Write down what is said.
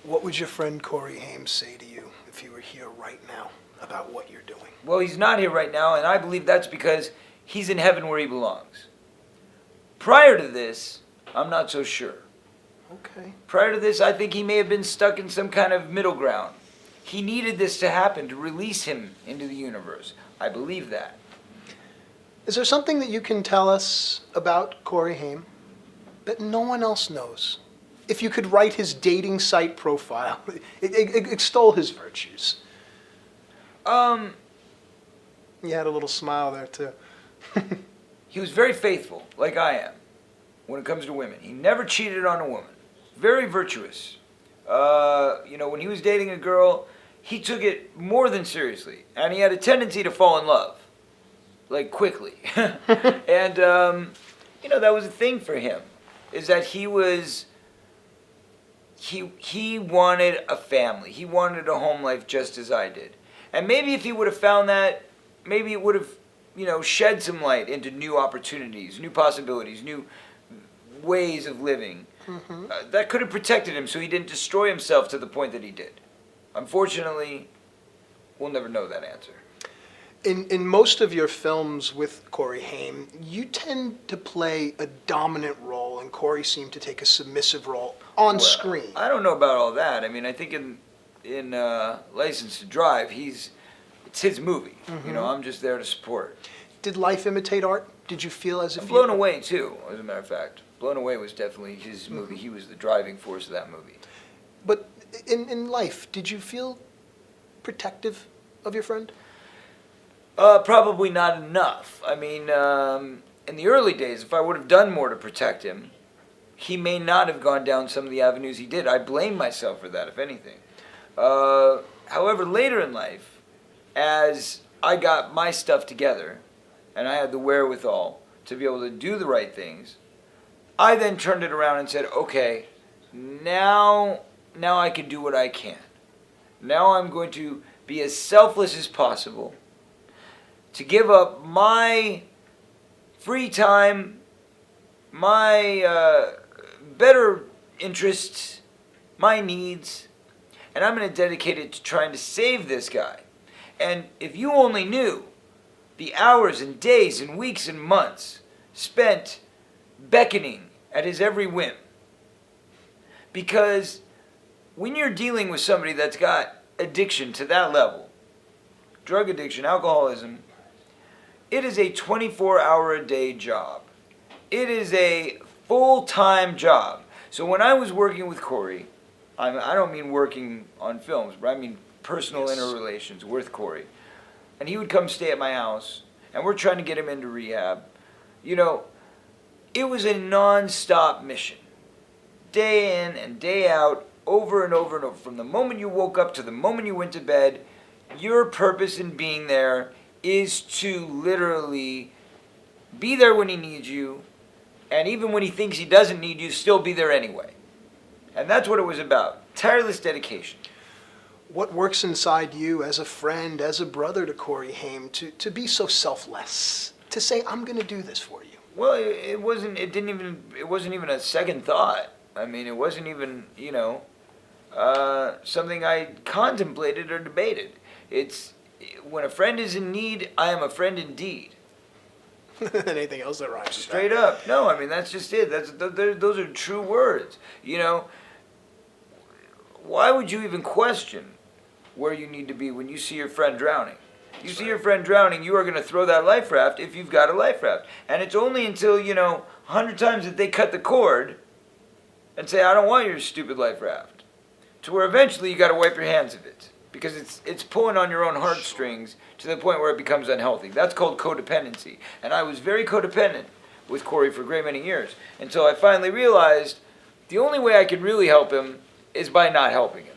What would your friend Corey Haim say to you if he were here right now about what you're doing? Well, he's not here right now, and I believe that's because he's in heaven where he belongs. Prior to this, I'm not so sure. Okay. Prior to this, I think he may have been stuck in some kind of middle ground. He needed this to happen to release him into the universe. I believe that. Is there something that you can tell us about Corey Haim that no one else knows? If you could write his dating site profile, extol his virtues. You had a little smile there, too. He was very faithful, like I am, when it comes to women. He never cheated on a woman. Very virtuous. When he was dating a girl, he took it more than seriously. And he had a tendency to fall in love. Like, quickly. And, that was a thing for him. Is that he was... He wanted a family. He wanted a home life just as I did. And maybe if he would have found that, maybe it would have, shed some light into new opportunities, new possibilities, new ways of living. Mm-hmm. That could have protected him so he didn't destroy himself to the point that he did. Unfortunately, we'll never know that answer. In most of your films with Corey Haim, you tend to play a dominant role, and Corey seemed to take a submissive role on screen. I don't know about all that. I mean, I think in License to Drive, it's his movie. Mm-hmm. I'm just there to support. Did life imitate art? Did you feel as if I'm blown away too, as a matter of fact. Blown Away was definitely his movie. Mm-hmm. He was the driving force of that movie. But in life, did you feel protective of your friend? Probably not enough. I mean, in the early days, if I would have done more to protect him, he may not have gone down some of the avenues he did. I blame myself for that, if anything. However, later in life, as I got my stuff together, and I had the wherewithal to be able to do the right things, I then turned it around and said, okay, now I can do what I can. Now I'm going to be as selfless as possible, to give up my free time, my better interests, my needs, and I'm going to dedicate it to trying to save this guy. And if you only knew the hours and days and weeks and months spent beckoning at his every whim. Because when you're dealing with somebody that's got addiction to that level, drug addiction, alcoholism, it is a 24-hour-a-day job. It is a full-time job. So when I was working with Corey, I don't mean working on films, but I mean personal interrelations with Corey. And he would come stay at my house, and we're trying to get him into rehab. It was a non-stop mission. Day in and day out, over and over and over. From the moment you woke up to the moment you went to bed, your purpose in being there is to literally be there when he needs you, and even when he thinks he doesn't need you, still be there anyway. And that's what it was about. Tireless dedication. What works inside you as a friend, as a brother to Corey Haim, to be so selfless, to say, I'm going to do this for you? Well, it wasn't even a second thought. I mean, it wasn't even, something I contemplated or debated. It's, when a friend is in need, I am a friend indeed. Anything else that rhymes? Straight up. No, I mean, that's just it. Those are true words. Why would you even question where you need to be when you see your friend drowning? You see your friend drowning, you are going to throw that life raft if you've got a life raft. And it's only until, 100 times that they cut the cord and say, I don't want your stupid life raft, to where eventually you got to wipe your hands of it. Because it's pulling on your own heartstrings to the point where it becomes unhealthy. That's called codependency. And I was very codependent with Corey for a great many years. Until I finally realized the only way I could really help him is by not helping him.